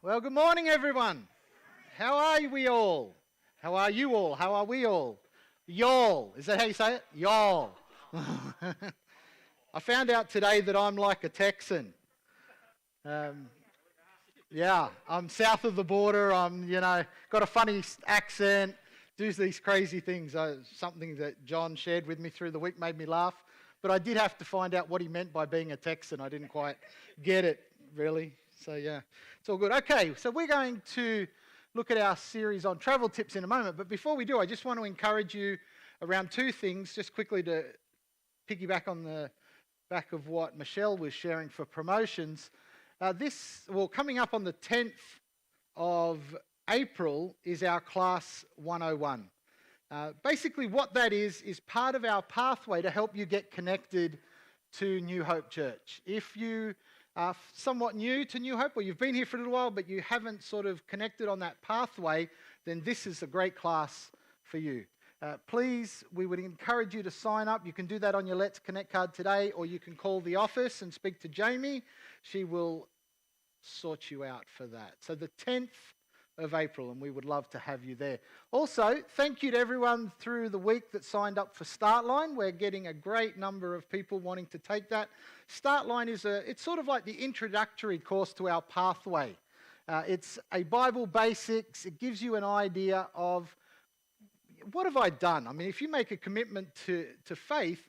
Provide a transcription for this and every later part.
Well, good morning, everyone. How are we all? How are you all? How are we all? Y'all. Is that how you say it? Y'all. I found out today that I'm like a Texan. Um, yeah, I'm south of the border. Got a funny accent, do these crazy things. Something that John shared with me through the week made me laugh. But I did have to find out what he meant by being a Texan. I didn't quite get it, really. So, yeah, it's all good. Okay, so we're going to look at our series on travel tips in a moment. But before we do, I just want to encourage you around two things, just quickly to piggyback on the back of what Michelle was sharing for promotions. Coming up on the 10th of April is our Class 101. Basically, what that is part of our pathway to help you get connected to New Hope Church. If you are somewhat new to New Hope, or you've been here for a little while, but you haven't sort of connected on that pathway, then this is a great class for you. Please, we would encourage you to sign up. You can do that on your Let's Connect card today, or you can call the office and speak to Jamie. She will sort you out for that. So the 10th of April, and we would love to have you there. Also, thank you to everyone through the week that signed up for Startline. We're getting a great number of people wanting to take that. Startline it's sort of like the introductory course to our pathway. It's a Bible basics. It gives you an idea of what have I done? I mean, if you make a commitment to faith,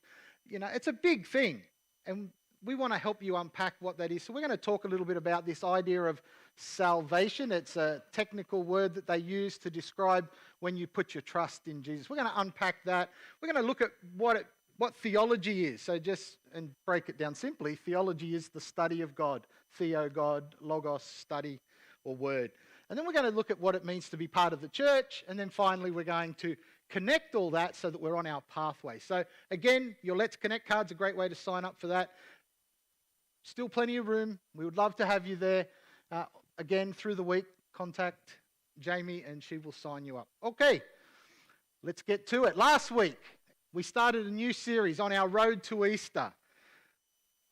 it's a big thing. And we want to help you unpack what that is. So we're going to talk a little bit about this idea of salvation. It's a technical word that they use to describe when you put your trust in Jesus. We're going to unpack that. We're going to look at what theology is. And break it down simply, theology is the study of God. Theo, God, logos, study or word. And then we're going to look at what it means to be part of the church. And then finally, we're going to connect all that so that we're on our pathway. So again, your Let's Connect card's a great way to sign up for that. Still plenty of room. We would love to have you there. Again, through the week, contact Jamie and she will sign you up. Okay, let's get to it. Last week, we started a new series on our road to Easter.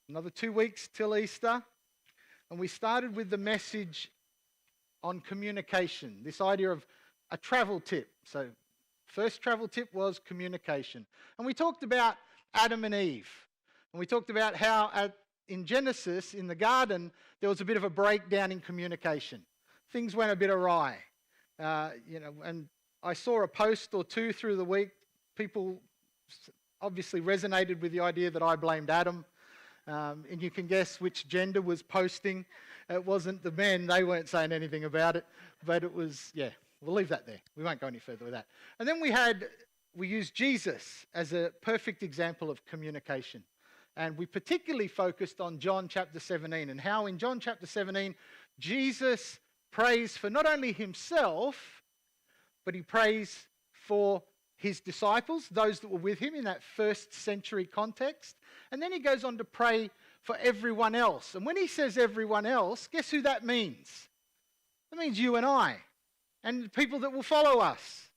Another 2 weeks till Easter. And we started with the message on communication, this idea of a travel tip. So first travel tip was communication. And we talked about Adam and Eve. And we talked about how in Genesis, in the garden, there was a bit of a breakdown in communication. Things went a bit awry. And I saw a post or two through the week. People obviously resonated with the idea that I blamed Adam. And you can guess which gender was posting. It wasn't the men. They weren't saying anything about it. But it was, we'll leave that there. We won't go any further with that. And then we used Jesus as a perfect example of communication. And we particularly focused on John chapter 17 and how in John chapter 17, Jesus prays for not only himself, but he prays for his disciples, those that were with him in that first century context. And then he goes on to pray for everyone else. And when he says everyone else, guess who that means? That means you and I and the people that will follow us.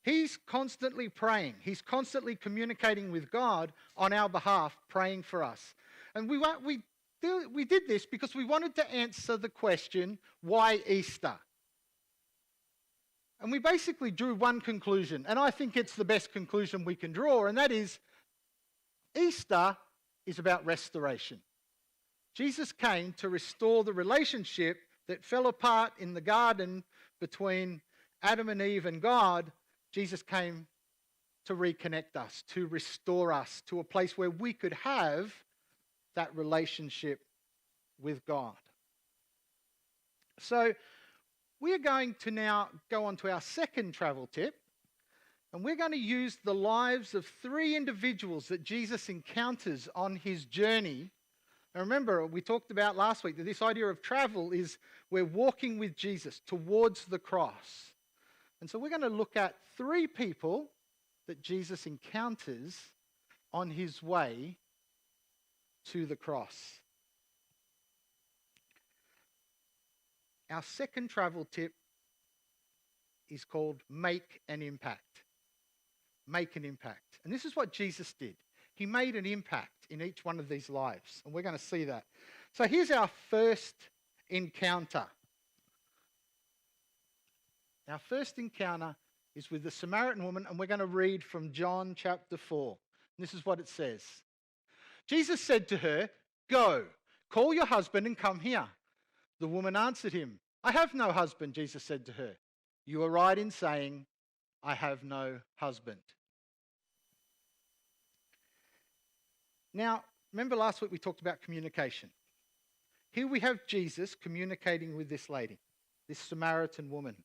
He's constantly praying. He's constantly communicating with God on our behalf, praying for us. And we did this because we wanted to answer the question, why Easter? And we basically drew one conclusion, and I think it's the best conclusion we can draw, and that is Easter is about restoration. Jesus came to restore the relationship that fell apart in the garden between Adam and Eve and God. Jesus came to reconnect us, to restore us to a place where we could have that relationship with God. So we're going to now go on to our second travel tip, and we're going to use the lives of 3 individuals that Jesus encounters on his journey. And remember, we talked about last week that this idea of travel is we're walking with Jesus towards the cross. And so we're going to look at 3 people that Jesus encounters on his way to the cross. Our second travel tip is called Make an Impact. Make an impact. And this is what Jesus did. He made an impact in each one of these lives. And we're going to see that. So here's our first encounter. Our first encounter is with the Samaritan woman, and we're going to read from John chapter 4. And this is what it says. Jesus said to her, "Go, call your husband and come here." The woman answered him, "I have no husband," Jesus said to her. "You are right in saying, 'I have no husband.'" Now, remember last week we talked about communication. Here we have Jesus communicating with this lady, this Samaritan woman.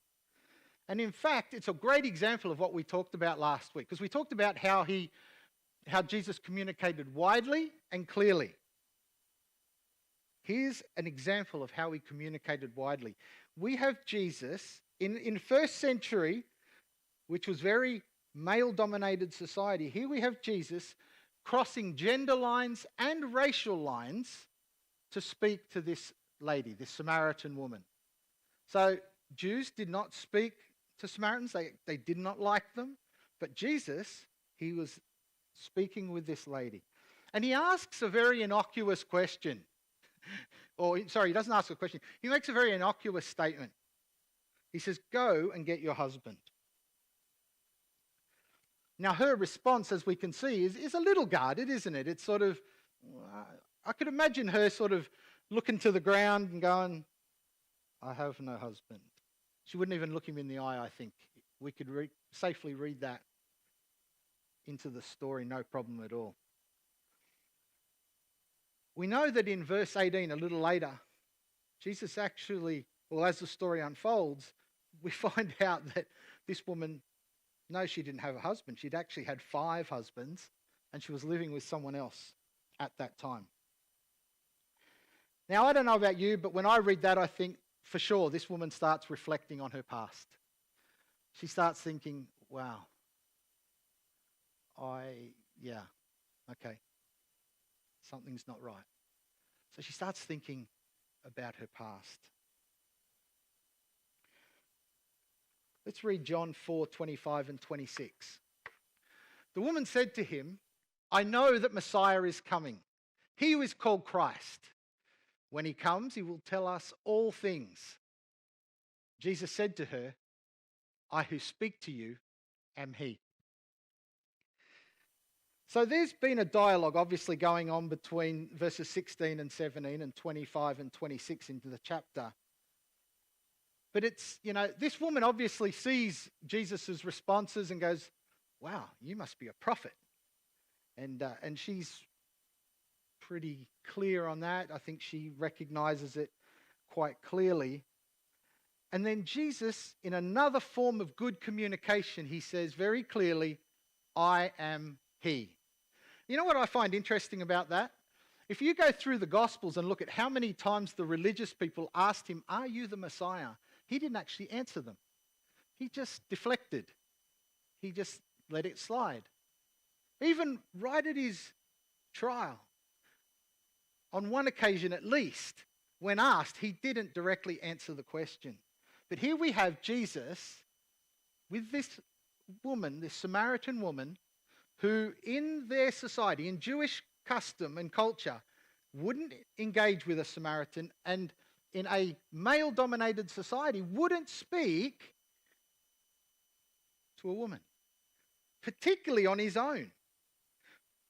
And in fact, it's a great example of what we talked about last week, because we talked about how Jesus communicated widely and clearly. Here's an example of how he communicated widely. We have Jesus in first century, which was very male-dominated society. Here we have Jesus crossing gender lines and racial lines to speak to this lady, this Samaritan woman. So Jews did not speak to Samaritans. They did not like them. But Jesus, he was speaking with this lady. And he asks a very innocuous question. He doesn't ask a question. He makes a very innocuous statement. He says, "Go and get your husband." Now, her response, as we can see, is a little guarded, isn't it? It's sort of, I could imagine her sort of looking to the ground and going, "I have no husband." She wouldn't even look him in the eye, I think. We could safely read that into the story, no problem at all. We know that in verse 18, a little later, Jesus actually, as the story unfolds, we find out that this woman, no, she didn't have a husband. She'd actually had 5 husbands, and she was living with someone else at that time. Now, I don't know about you, but when I read that, I think, for sure, this woman starts reflecting on her past. She starts thinking, wow, okay, something's not right. So she starts thinking about her past. Let's read John 4:25 and 26. The woman said to him, "I know that Messiah is coming, he who is called Christ. When he comes, he will tell us all things." Jesus said to her, "I who speak to you am he." So there's been a dialogue obviously going on between verses 16 and 17 and 25 and 26 into the chapter. But it's, this woman obviously sees Jesus' responses and goes, "Wow, you must be a prophet." And she's pretty clear on that. I think she recognizes it quite clearly. And then Jesus, in another form of good communication, he says very clearly, "I am he." You know what I find interesting about that? If you go through the Gospels and look at how many times the religious people asked him, "Are you the Messiah?" he didn't actually answer them. He just deflected. He just let it slide. Even right at his trial, on one occasion at least, when asked, he didn't directly answer the question. But here we have Jesus with this woman, this Samaritan woman, who in their society, in Jewish custom and culture, wouldn't engage with a Samaritan, and in a male-dominated society wouldn't speak to a woman, particularly on his own.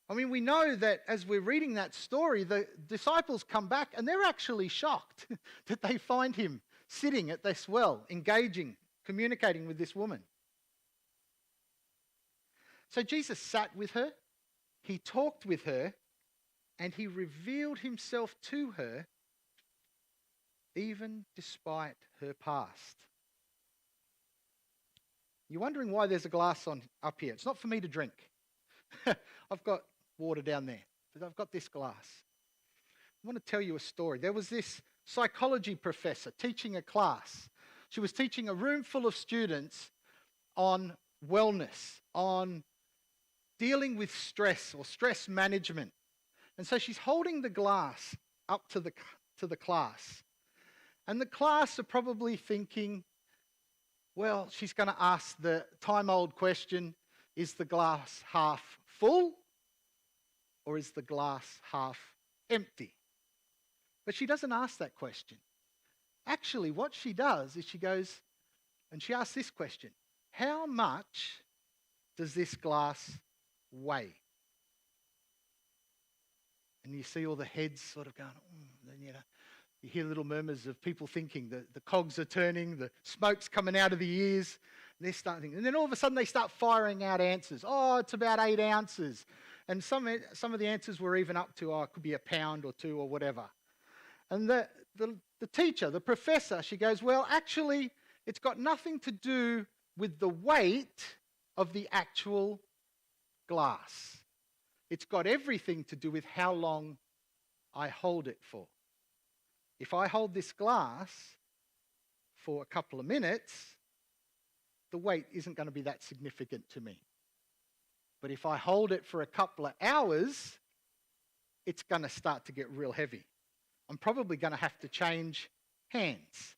I mean, we know that as we're reading that story, the disciples come back and they're actually shocked that they find him sitting at this well, engaging, communicating with this woman. So Jesus sat with her, he talked with her, and he revealed himself to her, even despite her past. You're wondering why there's a glass on up here. It's not for me to drink. I've got water down there, but I've got this glass. I want to tell you a story. There was this psychology professor teaching a class. She was teaching a room full of students on wellness, on dealing with stress or stress management. And so she's holding the glass up to the class. And the class are probably thinking, well, she's going to ask the time-old question, is the glass half full or is the glass half empty? But she doesn't ask that question. Actually, what she does is she goes, And she asked this question: how much does this glass weigh? And you see all the heads sort of going, then you hear little murmurs of people thinking the cogs are turning, the smoke's coming out of the ears. They're starting thinking. And then all of a sudden they start firing out answers. Oh, it's about 8 ounces. And some of the answers were even up to, it could be a pound or 2 or whatever. And the teacher, the professor, she goes, well, actually, it's got nothing to do with the weight of the actual glass. It's got everything to do with how long I hold it for. If I hold this glass for a couple of minutes, the weight isn't going to be that significant to me. But if I hold it for a couple of hours, it's going to start to get real heavy. I'm probably going to have to change hands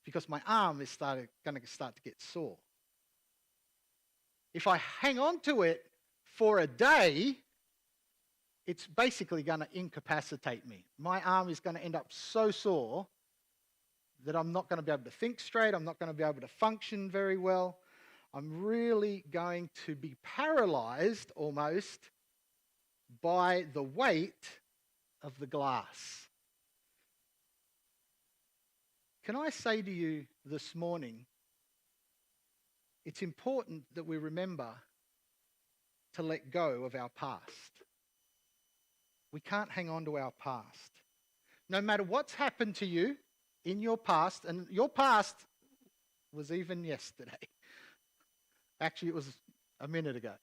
because my arm is going to start to get sore. If I hang on to it for a day, it's basically going to incapacitate me. My arm is going to end up so sore that I'm not going to be able to think straight. I'm not going to be able to function very well. I'm really going to be paralyzed almost by the weight of the glass. Can I say to you this morning, it's important that we remember to let go of our past. We can't hang on to our past. No matter what's happened to you in your past, and your past was even yesterday. Actually, it was a minute ago.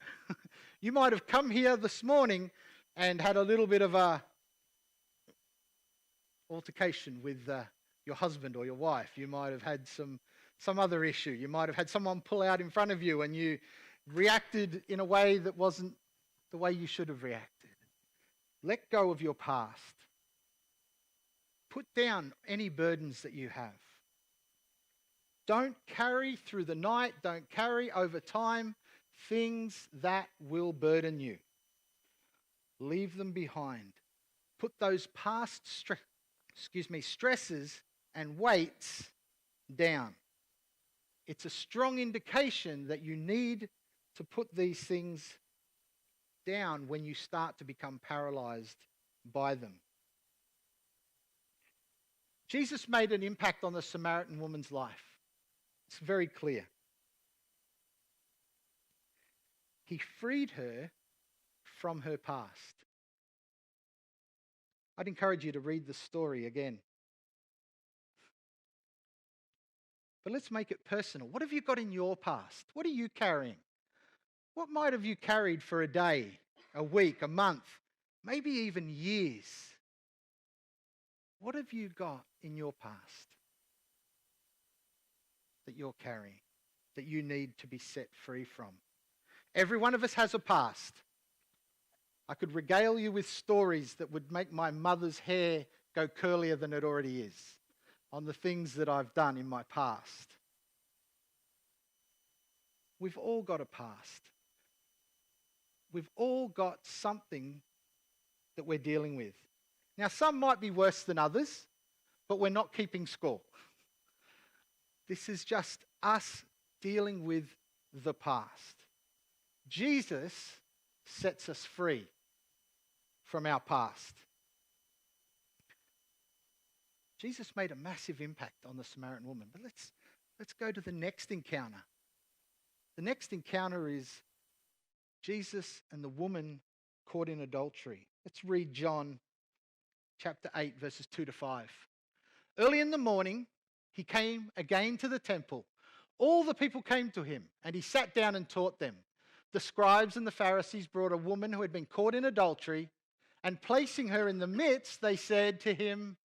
You might have come here this morning and had a little bit of a altercation with your husband or your wife. You might have had some other issue. You might have had someone pull out in front of you and you reacted in a way that wasn't the way you should have reacted. Let go of your past. Put down any burdens that you have. Don't carry through the night, don't carry over time things that will burden you. Leave them behind. Put those past stresses and weights down. It's a strong indication that you need to put these things down when you start to become paralyzed by them. Jesus made an impact on the Samaritan woman's life. It's very clear. He freed her from her past. I'd encourage you to read the story again. But let's make it personal. What have you got in your past? What are you carrying? What might have you carried for a day, a week, a month, maybe even years? What have you got in your past that you're carrying, that you need to be set free from? Every one of us has a past. I could regale you with stories that would make my mother's hair go curlier than it already is on the things that I've done in my past. We've all got a past. We've all got something that we're dealing with. Now, some might be worse than others, but we're not keeping score. This is just us dealing with the past. Jesus sets us free from our past. Jesus made a massive impact on the Samaritan woman. But let's go to the next encounter. The next encounter is Jesus and the woman caught in adultery. Let's read John chapter 8, verses 2 to 5. Early in the morning, he came again to the temple. All the people came to him, and he sat down and taught them. The scribes and the Pharisees brought a woman who had been caught in adultery, and placing her in the midst, they said to him,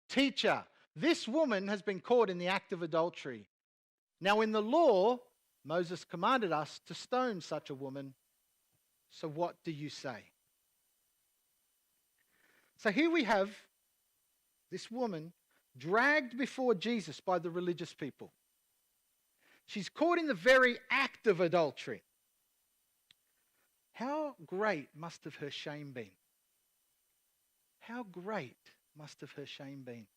"Teacher, this woman has been caught in the act of adultery. Now in the law, Moses commanded us to stone such a woman. So what do you say?" So here we have this woman dragged before Jesus by the religious people. She's caught in the very act of adultery. How great must have her shame been? How great must have her shame been?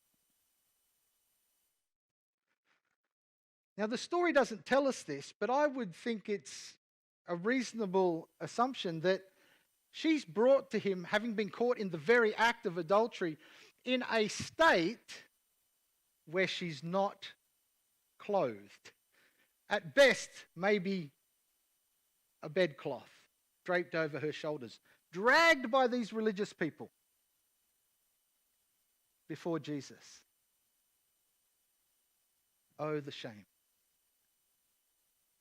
Now, the story doesn't tell us this, but I would think it's a reasonable assumption that she's brought to him, having been caught in the very act of adultery, in a state where she's not clothed. At best, maybe a bedcloth draped over her shoulders, dragged by these religious people before Jesus. Oh, the shame.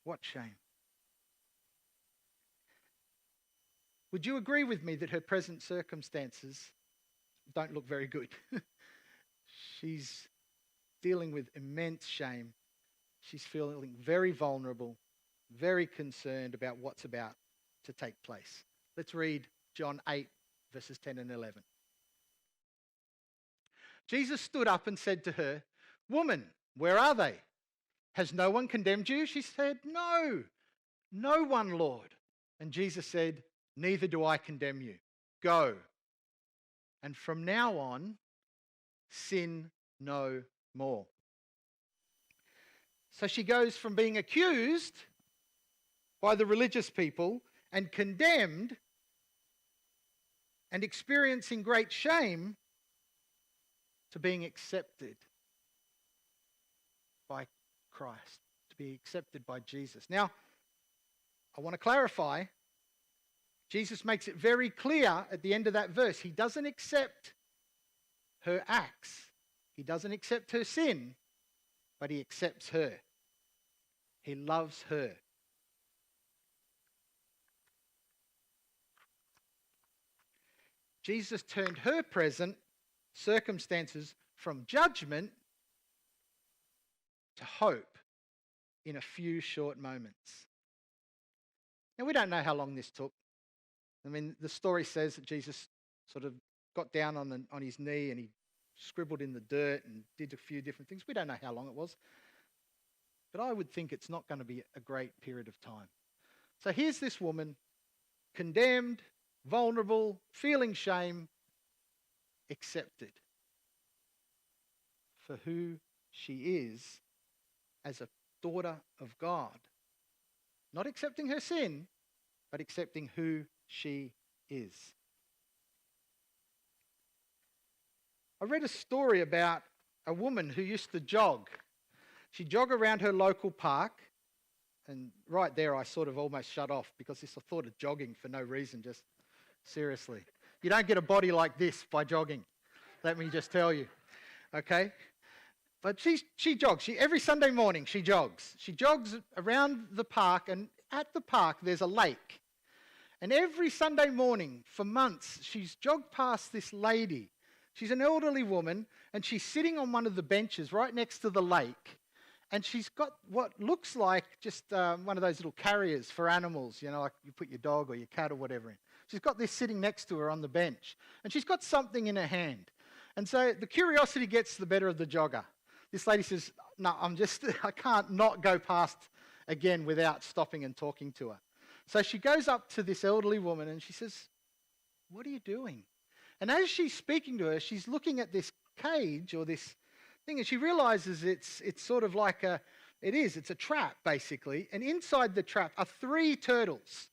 What shame. Would you agree with me that her present circumstances don't look very good? She's dealing with immense shame. She's feeling very vulnerable, very concerned about what's about to take place. Let's read John 8, verses 10 and 11. Jesus stood up and said to her, "Woman, where are they? Has no one condemned you?" She said, "No, no one, Lord." And Jesus said, "Neither do I condemn you. Go. And from now on, sin no more." So she goes from being accused by the religious people and condemned and experiencing great shame to being accepted by Christ, to be accepted by Jesus. Now, I want to clarify, Jesus makes it very clear at the end of that verse, he doesn't accept her acts. He doesn't accept her sin, but he accepts her. He loves her. Jesus turned her present circumstances from judgment to hope in a few short moments. Now, we don't know how long this took. I mean, the story says that Jesus sort of got down on his knee and he scribbled in the dirt and did a few different things. We don't know how long it was. But I would think it's not going to be a great period of time. So here's this woman, condemned, vulnerable, feeling shame, accepted for who she is as a daughter of God. Not accepting her sin, but accepting who she is. I read a story about a woman who used to jog. She'd jog around her local park, and right there I sort of almost shut off because I thought of jogging for no reason, just seriously. You don't get a body like this by jogging, let me just tell you, okay? But she jogs. Every Sunday morning she jogs. She jogs around the park, and at the park there's a lake. And every Sunday morning for months she's jogged past this lady. She's an elderly woman, and she's sitting on one of the benches right next to the lake. And she's got what looks like just one of those little carriers for animals, you know, like you put your dog or your cat or whatever in. She's got this sitting next to her on the bench. And she's got something in her hand. And so the curiosity gets the better of the jogger. This lady says, "No, I can't not go past again without stopping and talking to her." So she goes up to this elderly woman and she says, "What are you doing?" And as she's speaking to her, she's looking at this cage or this thing, and she realizes it's sort of like it's a trap, basically. And inside the trap are 3 turtles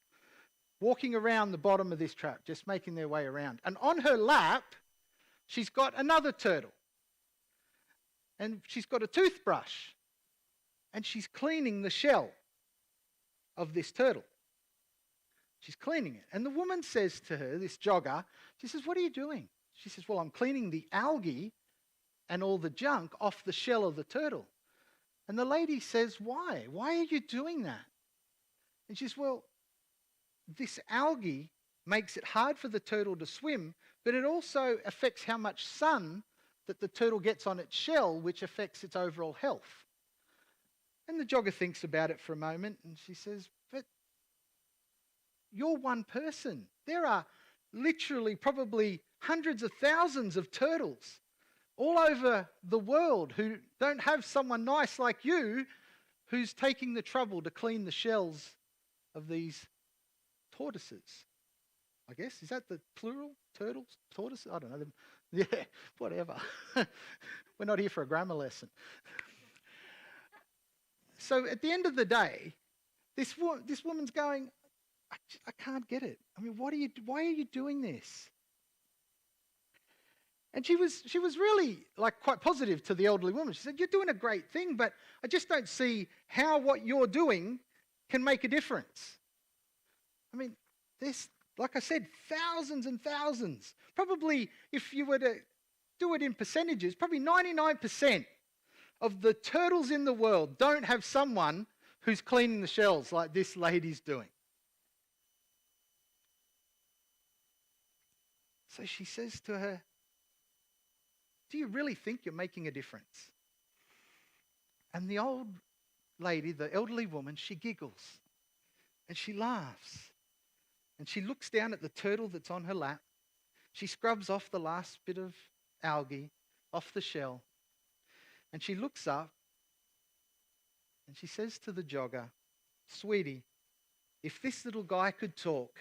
walking around the bottom of this trap, just making their way around. And on her lap, she's got another turtle. And she's got a toothbrush. And she's cleaning the shell of this turtle. She's cleaning it. And the woman says to her, this jogger, she says, "What are you doing?" She says, "Well, I'm cleaning the algae and all the junk off the shell of the turtle." And the lady says, "Why? Why are you doing that?" And she says, "Well, this algae makes it hard for the turtle to swim, but it also affects how much sun that the turtle gets on its shell, which affects its overall health." And the jogger thinks about it for a moment, and she says, "But you're one person. There are literally probably hundreds of thousands of turtles all over the world who don't have someone nice like you who's taking the trouble to clean the shells of these tortoises." I guess, is that the plural? Turtles? Tortoises? I don't know. Yeah, whatever. We're not here for a grammar lesson. so at the end of the day, this woman's going, I can't get it. I mean, why are you doing this? And she was really like quite positive to the elderly woman. She said, you're doing a great thing, but I just don't see how what you're doing can make a difference. I mean, there's, like I said, thousands and thousands. Probably if you were to do it in percentages, probably 99% of the turtles in the world don't have someone who's cleaning the shells like this lady's doing. So she says to her, do you really think you're making a difference? And the old lady, the elderly woman, she giggles and she laughs. And she looks down at the turtle that's on her lap. She scrubs off the last bit of algae off the shell. And she looks up and she says to the jogger, sweetie, if this little guy could talk,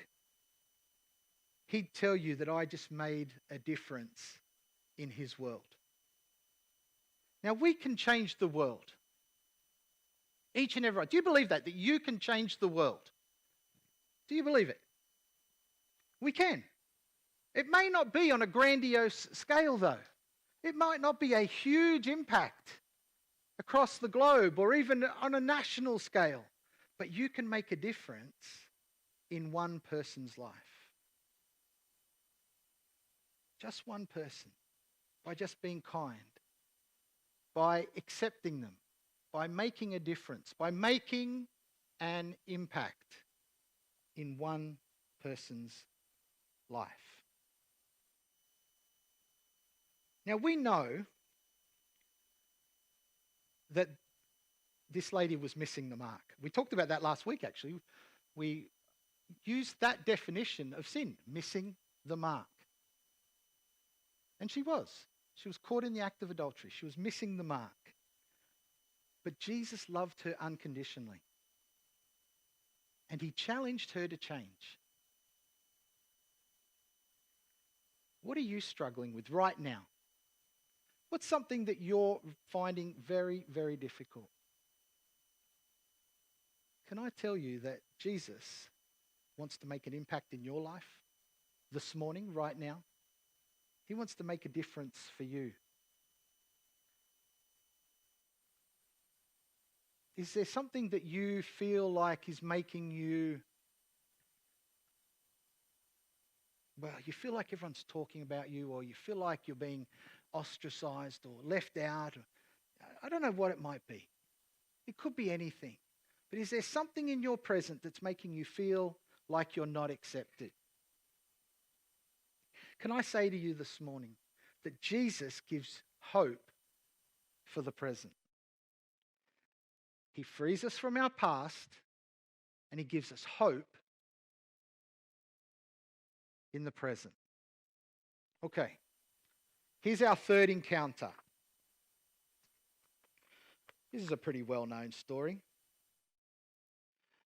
he'd tell you that I just made a difference in his world. Now, we can change the world. Each and every one. Do you believe that you can change the world? Do you believe it? We can. It may not be on a grandiose scale, though. It might not be a huge impact across the globe or even on a national scale, but you can make a difference in one person's life. Just one person, by just being kind, by accepting them, by making a difference, by making an impact in one person's life. Now, we know that this lady was missing the mark. We talked about that last week, actually. We used that definition of sin, missing the mark. And she was. She was caught in the act of adultery. She was missing the mark. But Jesus loved her unconditionally. And he challenged her to change. What are you struggling with right now? What's something that you're finding very, very difficult? Can I tell you that Jesus wants to make an impact in your life this morning, right now? He wants to make a difference for you. Is there something that you feel like is making you, well, you feel like everyone's talking about you, or you feel like you're being ostracized or left out? I don't know what it might be. It could be anything. But is there something in your present that's making you feel like you're not accepted? Can I say to you this morning that Jesus gives hope for the present? He frees us from our past and he gives us hope in the present. Okay, here's our third encounter. This is a pretty well-known story.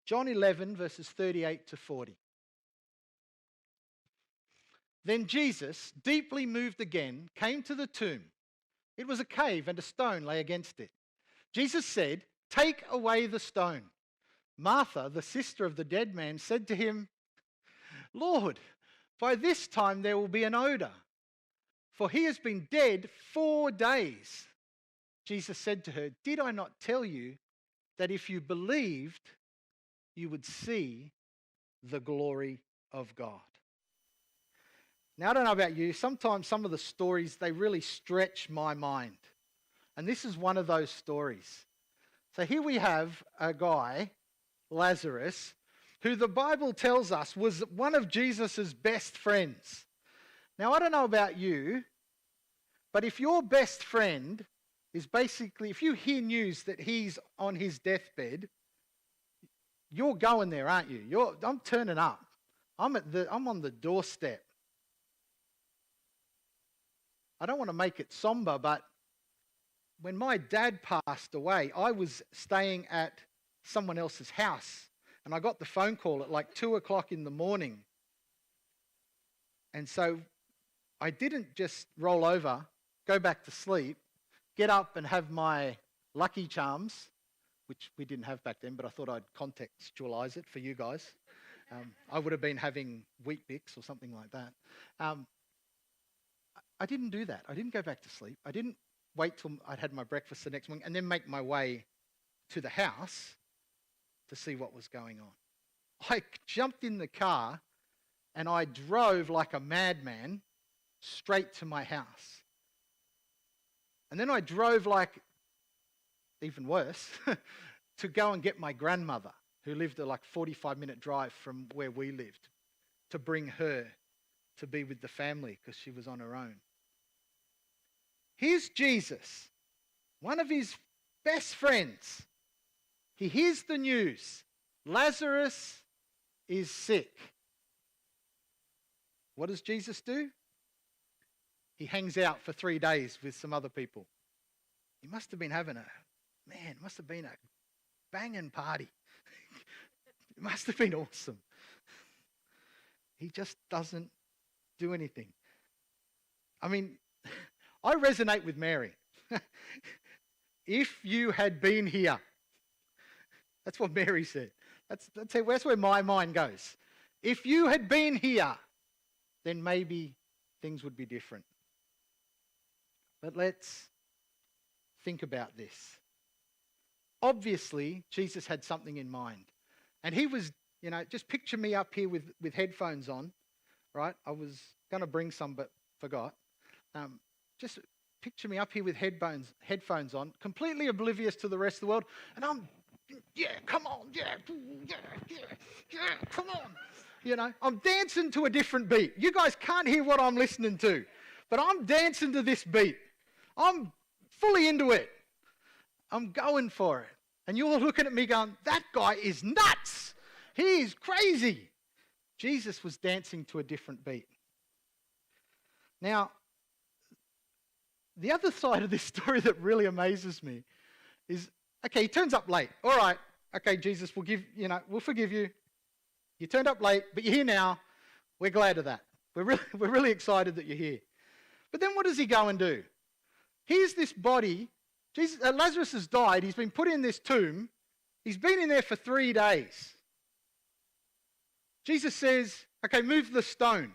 John 11, verses 38 to 40. Then Jesus, deeply moved again, came to the tomb. It was a cave and a stone lay against it. Jesus said, "Take away the stone." Martha, the sister of the dead man, said to him, "Lord, by this time there will be an odor, for he has been dead 4 days." Jesus said to her, "Did I not tell you that if you believed, you would see the glory of God?" Now, I don't know about you, sometimes some of the stories, they really stretch my mind. And this is one of those stories. So here we have a guy, Lazarus, who the Bible tells us was one of Jesus' best friends. Now, I don't know about you, but if your best friend is basically, if you hear news that he's on his deathbed, you're going there, aren't you? I'm turning up. I'm on the doorstep. I don't want to make it somber, but when my dad passed away, I was staying at someone else's house, and I got the phone call at like 2 o'clock in the morning. And so I didn't just roll over, go back to sleep, get up and have my Lucky Charms, which we didn't have back then, but I thought I'd contextualize it for you guys. I would have been having Wheat Bix or something like that. I didn't do that. I didn't go back to sleep. I didn't wait till I'd had my breakfast the next morning and then make my way to the house to see what was going on. I jumped in the car and I drove like a madman straight to my house. And then I drove like, even worse, to go and get my grandmother, who lived a 45-minute drive from where we lived, to bring her to be with the family because she was on her own. Here's Jesus, one of his best friends. He hears the news. Lazarus is sick. What does Jesus do? He hangs out for 3 days with some other people. He must have been having a banging party. It must have been awesome. He just doesn't do anything. I mean, I resonate with Mary. If you had been here, that's what Mary said. That's where my mind goes. If you had been here, then maybe things would be different. But let's think about this. Obviously, Jesus had something in mind. And he was, just picture me up here with headphones on, right? I was going to bring some but forgot. Just picture me up here with headphones on, completely oblivious to the rest of the world. And I'm, come on, come on. I'm dancing to a different beat. You guys can't hear what I'm listening to, but I'm dancing to this beat. I'm fully into it. I'm going for it. And you're looking at me going, that guy is nuts. He's crazy. Jesus was dancing to a different beat. Now, the other side of this story that really amazes me is, okay, he turns up late. All right, okay, Jesus, we'll forgive you. You turned up late, but you're here now. We're glad of that. We're really excited that you're here. But then what does he go and do? Here's this body. Lazarus has died. He's been put in this tomb. He's been in there for 3 days. Jesus says, okay, move the stone.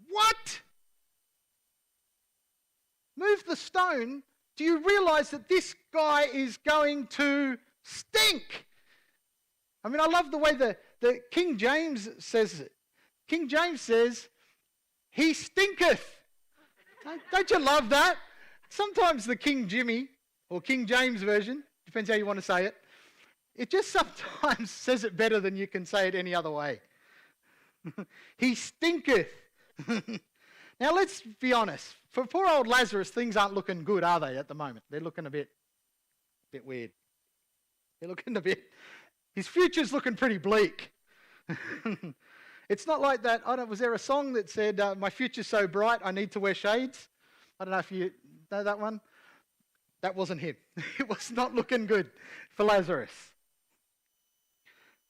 What? Move the stone? Do you realize that this guy is going to stink? I mean, I love the way the King James says it. King James says, he stinketh. Don't you love that? Sometimes the King Jimmy, or King James version, depends how you want to say it, it just sometimes says it better than you can say it any other way. He stinketh. Now let's be honest. For poor old Lazarus, things aren't looking good, are they, at the moment? They're looking a bit weird. They're looking his future's looking pretty bleak. It's not like that. Was there a song that said, my future's so bright, I need to wear shades? I don't know if you know that one. That wasn't him. It was not looking good for Lazarus.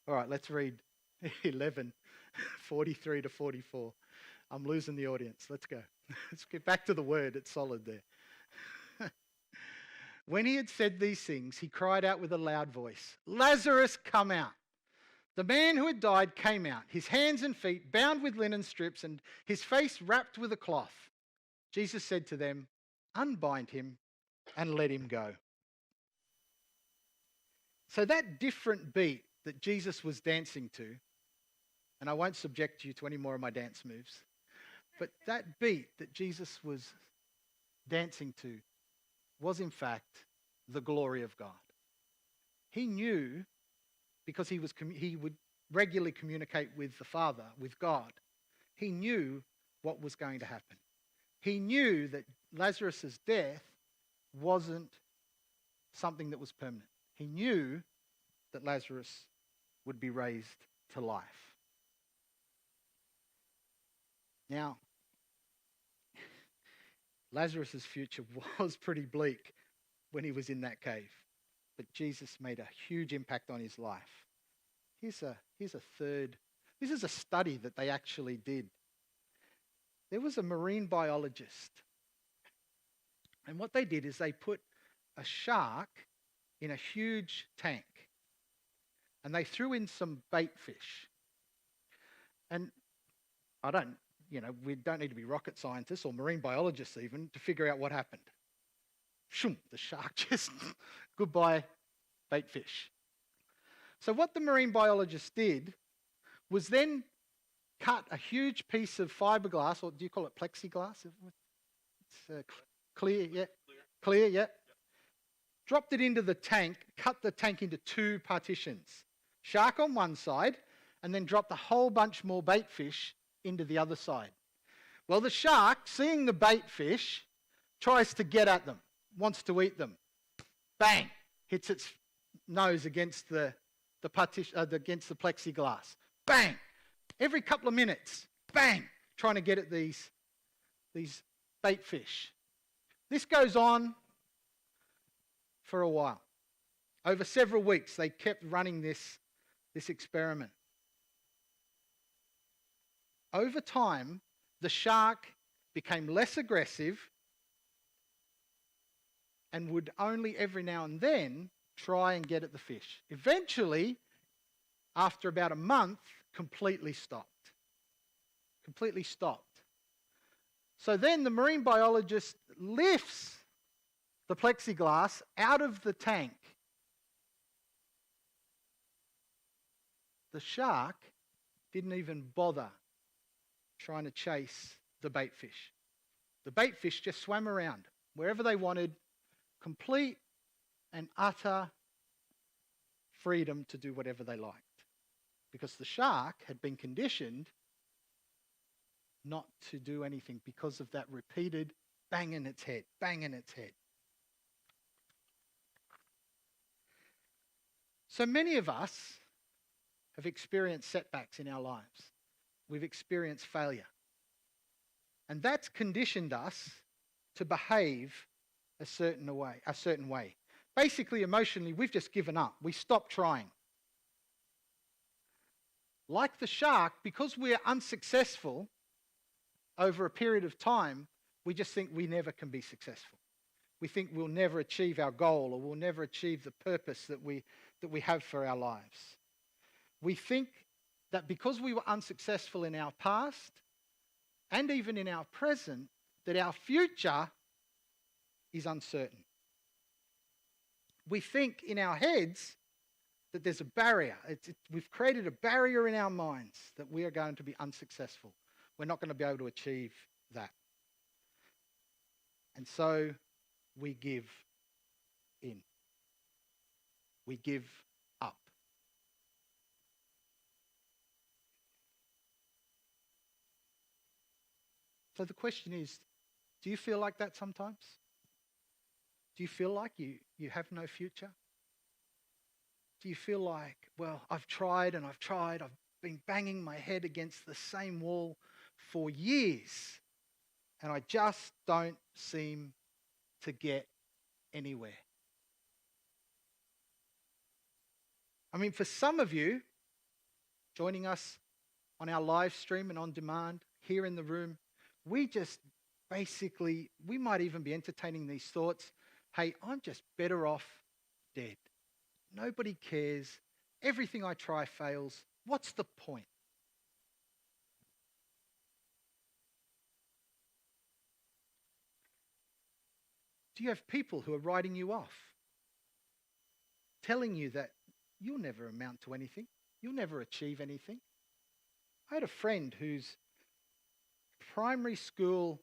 All right, let's read 11:43 to 44. I'm losing the audience. Let's go. Let's get back to the word. It's solid there. When he had said these things, he cried out with a loud voice, Lazarus, come out. The man who had died came out, his hands and feet bound with linen strips and his face wrapped with a cloth. Jesus said to them, unbind him and let him go. So that different beat that Jesus was dancing to, and I won't subject you to any more of my dance moves, but that beat that Jesus was dancing to was in fact the glory of God. He knew, because he would regularly communicate with the Father, with God, he knew what was going to happen. He knew that Lazarus' death wasn't something that was permanent. He knew that Lazarus would be raised to life. Now, Lazarus' future was pretty bleak when he was in that cave, but Jesus made a huge impact on his life. Here's a third. This is a study that they actually did. There was a marine biologist, and what they did is they put a shark in a huge tank, and they threw in some bait fish. And we don't need to be rocket scientists or marine biologists even to figure out what happened. Shoom, the shark just, goodbye, bait fish. So what the marine biologists did was then cut a huge piece of fiberglass, or do you call it plexiglass? It's clear, yeah. Clear, yeah. Dropped it into the tank, cut the tank into two partitions. Shark on one side, and then dropped a whole bunch more bait fish into the other side. Well, the shark, seeing the bait fish, tries to get at them, wants to eat them. Bang! Hits its nose against the partition, against the plexiglass. Bang! Every couple of minutes, bang! Trying to get at these bait fish. This goes on for a while. Over several weeks, they kept running this experiment. Over time, the shark became less aggressive and would only every now and then try and get at the fish. Eventually, after about a month, completely stopped. Completely stopped. So then the marine biologist lifts the plexiglass out of the tank. The shark didn't even bother trying to chase the bait fish. The bait fish just swam around wherever they wanted, complete and utter freedom to do whatever they liked. Because the shark had been conditioned not to do anything because of that repeated bang in its head, bang in its head. So many of us have experienced setbacks in our lives. We've experienced failure. And that's conditioned us to behave a certain way. Basically, emotionally, we've just given up. We stopped trying. Like the shark, because we're unsuccessful over a period of time, we just think we never can be successful. We think we'll never achieve our goal, or we'll never achieve the purpose that we have for our lives. We think that because we were unsuccessful in our past and even in our present, that our future is uncertain. We think in our heads that there's a barrier. We've created a barrier in our minds that we are going to be unsuccessful. We're not going to be able to achieve that. And so we give in. We give up. So the question is, do you feel like that sometimes? Do you feel like you have no future? Do you feel like, well, I've tried and I've tried, I've been banging my head against the same wall for years, and I just don't seem to get anywhere? I mean, for some of you, joining us on our live stream and on demand, here in the room, we just basically, we might even be entertaining these thoughts. Hey, I'm just better off dead. Nobody cares. Everything I try fails. What's the point? Do you have people who are writing you off? Telling you that you'll never amount to anything. You'll never achieve anything. I had a friend whose primary school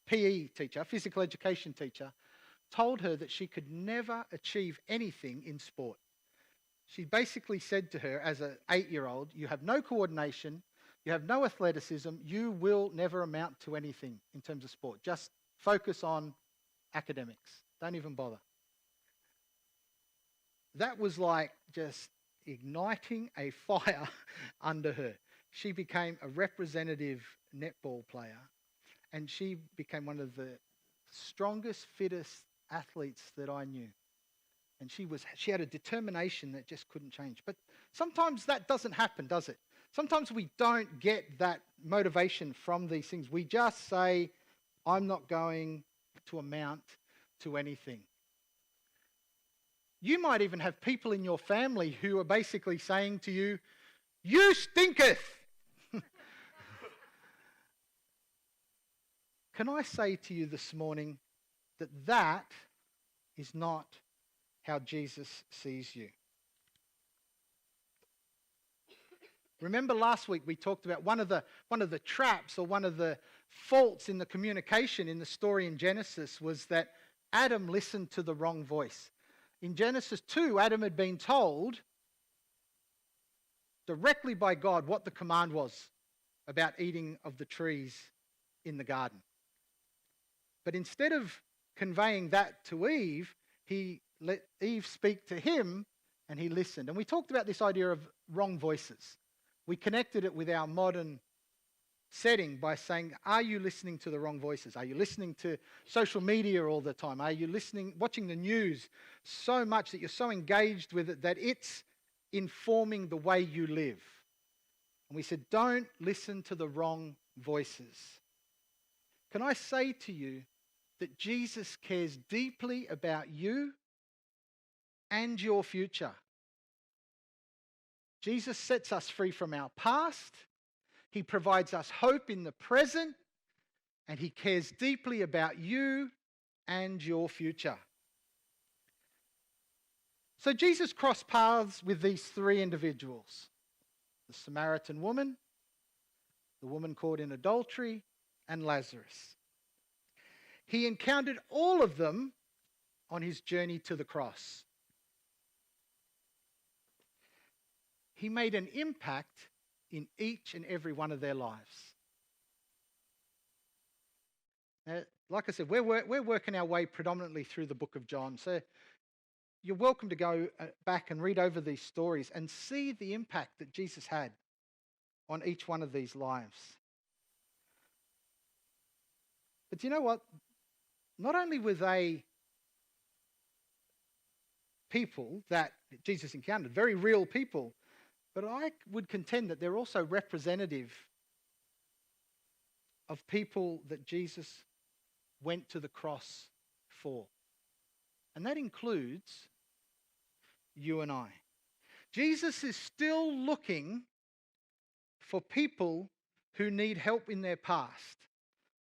PE teacher, physical education teacher, told her that she could never achieve anything in sport. She basically said to her as an 8-year-old, you have no coordination, you have no athleticism, you will never amount to anything in terms of sport. Just focus on academics. Don't even bother. That was like just igniting a fire under her. She became a representative netball player, and she became one of the strongest, fittest athletes that I knew. And she had a determination that just couldn't change. But sometimes that doesn't happen, does it? Sometimes we don't get that motivation from these things. We just say, I'm not going to amount to anything. You might even have people in your family who are basically saying to you, "You stinketh." Can I say to you this morning that that is not how Jesus sees you? Remember last week we talked about one of the traps or one of the faults in the communication in the story in Genesis was that Adam listened to the wrong voice. In Genesis 2, Adam had been told directly by God what the command was about eating of the trees in the garden. But instead of conveying that to Eve, he let Eve speak to him and he listened. And we talked about this idea of wrong voices. We connected it with our modern setting by saying, are you listening to the wrong voices? Are you listening to social media all the time? Are you watching the news so much that you're so engaged with it that it's informing the way you live? And we said, don't listen to the wrong voices. Can I say to you that Jesus cares deeply about you and your future? Jesus sets us free from our past. He provides us hope in the present. And he cares deeply about you and your future. So Jesus crossed paths with these three individuals: the Samaritan woman, the woman caught in adultery, and Lazarus. He encountered all of them on his journey to the cross. He made an impact in each and every one of their lives. Now, like I said, we're working our way predominantly through the book of John. So you're welcome to go back and read over these stories and see the impact that Jesus had on each one of these lives. But you know what? Not only were they people that Jesus encountered, very real people, but I would contend that they're also representative of people that Jesus went to the cross for. And that includes you and I. Jesus is still looking for people who need help in their past,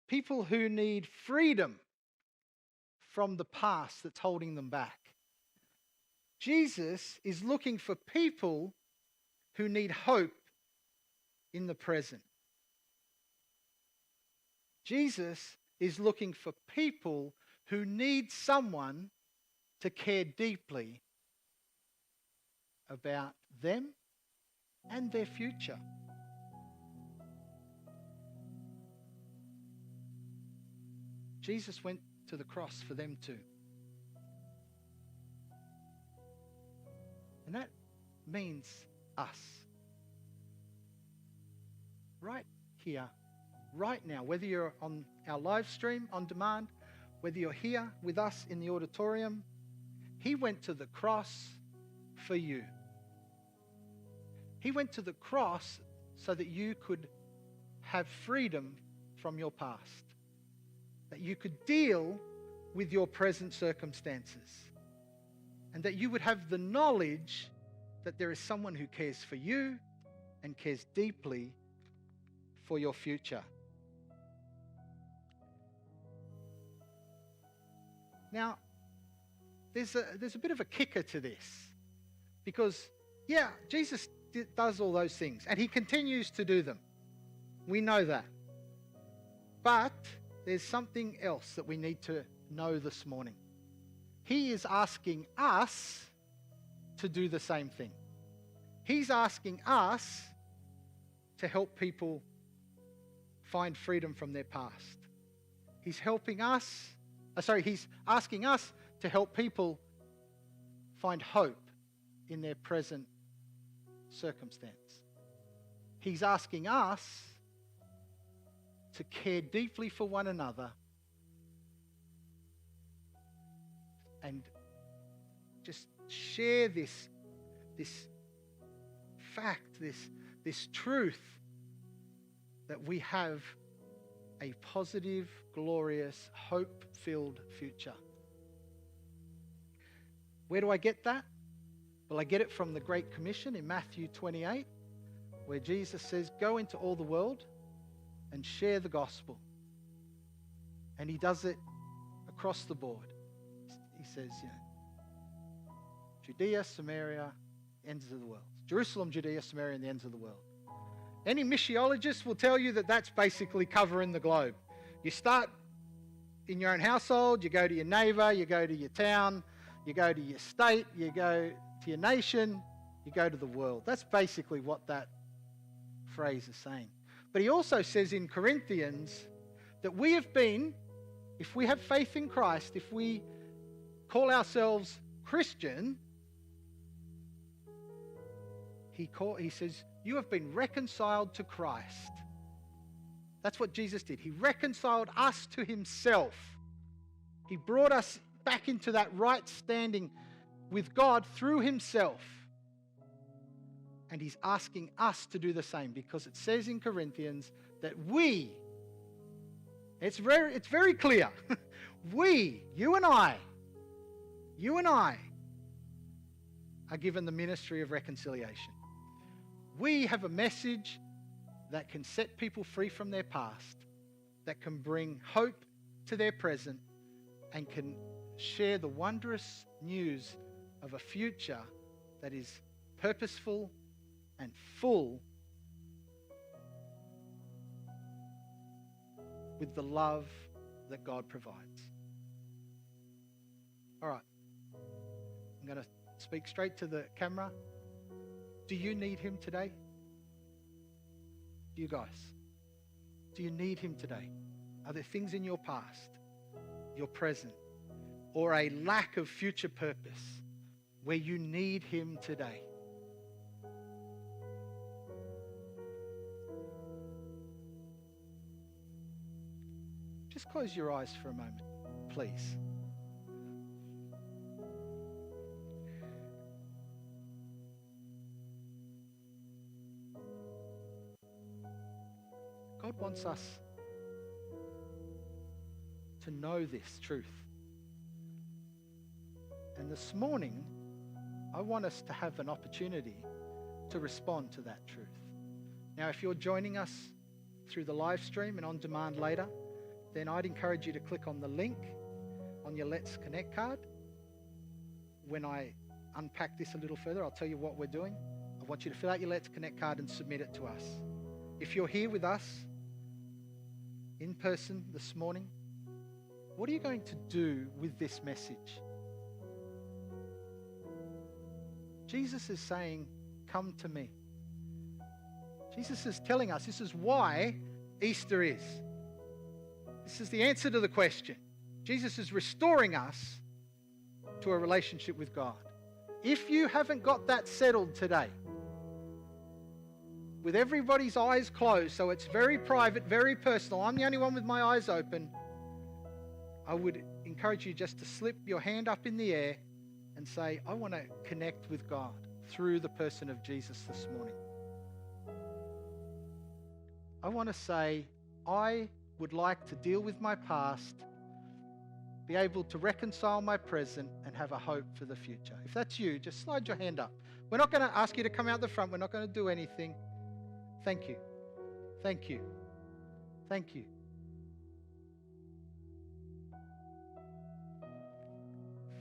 people who need freedom from the past that's holding them back. Jesus is looking for people who need hope in the present. Jesus is looking for people who need someone to care deeply about them and their future. Jesus went to the cross for them too. And that means us. Right here, right now, whether you're on our live stream on demand, whether you're here with us in the auditorium, he went to the cross for you. He went to the cross so that you could have freedom from your past, that you could deal with your present circumstances, and that you would have the knowledge that there is someone who cares for you and cares deeply for your future. Now, there's a bit of a kicker to this, because, yeah, Jesus does all those things, and he continues to do them. We know that. But there's something else that we need to know this morning. He is asking us to do the same thing. He's asking us to help people find freedom from their past. He's asking us to help people find hope in their present circumstance. He's asking us to care deeply for one another and just share this fact, this truth that we have a positive, glorious, hope-filled future. Where do I get that? Well, I get it from the Great Commission in Matthew 28, where Jesus says, go into all the world and share the gospel. And he does it across the board. He says, Judea, Samaria, ends of the world. Jerusalem, Judea, Samaria, and the ends of the world. Any missiologist will tell you that that's basically covering the globe. You start in your own household, you go to your neighbour, you go to your town, you go to your state, you go to your nation, you go to the world. That's basically what that phrase is saying. But he also says in Corinthians that we have been, if we have faith in Christ, if we call ourselves Christian, he says, you have been reconciled to Christ. That's what Jesus did. He reconciled us to himself. He brought us back into that right standing with God through himself. And he's asking us to do the same, because it says in Corinthians that it's very clear, you and I are given the ministry of reconciliation. We have a message that can set people free from their past, that can bring hope to their present, and can share the wondrous news of a future that is purposeful and full with the love that God provides. All right. I'm going to speak straight to the camera. Do you need him today? You guys, do you need him today? Are there things in your past, your present, or a lack of future purpose where you need him today? Just close your eyes for a moment, please. God wants us to know this truth. And this morning, I want us to have an opportunity to respond to that truth. Now, if you're joining us through the live stream and on demand later, then I'd encourage you to click on the link on your Let's Connect card. When I unpack this a little further, I'll tell you what we're doing. I want you to fill out your Let's Connect card and submit it to us. If you're here with us in person this morning, what are you going to do with this message? Jesus is saying, come to me. Jesus is telling us this is why Easter is. This is the answer to the question. Jesus is restoring us to a relationship with God. If you haven't got that settled today, with everybody's eyes closed, so it's very private, very personal, I'm the only one with my eyes open, I would encourage you just to slip your hand up in the air and say, I want to connect with God through the person of Jesus this morning. I want to say, I would like to deal with my past, be able to reconcile my present, and have a hope for the future. If that's you, just slide your hand up. We're not going to ask you to come out the front. We're not going to do anything. Thank you. Thank you. Thank you.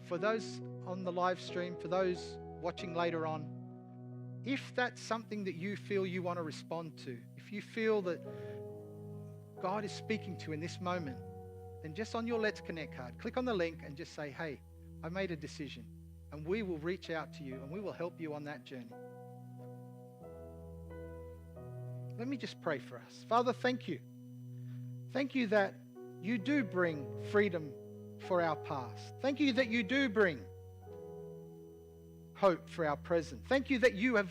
For those on the live stream, for those watching later on, if that's something that you feel you want to respond to, if you feel that God is speaking to you in this moment, then just on your Let's Connect card, click on the link and just say, hey, I made a decision, and we will reach out to you and we will help you on that journey. Let me just pray for us. Father, thank you. Thank you that you do bring freedom for our past. Thank you that you do bring hope for our present. Thank you that you have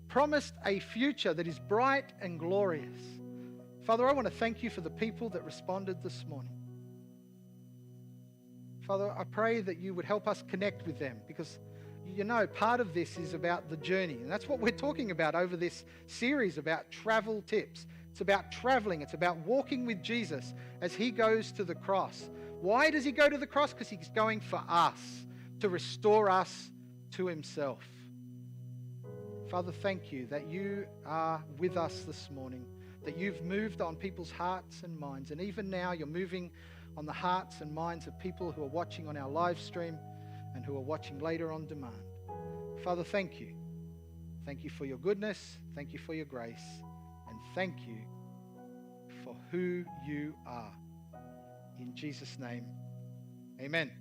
promised a future that is bright and glorious. Father, I want to thank you for the people that responded this morning. Father, I pray that you would help us connect with them, because you know, part of this is about the journey. And that's what we're talking about over this series about travel tips. It's about traveling. It's about walking with Jesus as he goes to the cross. Why does he go to the cross? Because he's going for us. to restore us to himself. Father, thank you that you are with us this morning, that you've moved on people's hearts and minds. And even now, you're moving on the hearts and minds of people who are watching on our live stream and who are watching later on demand. Father, thank you. Thank you for your goodness. Thank you for your grace. And thank you for who you are. In Jesus' name, amen.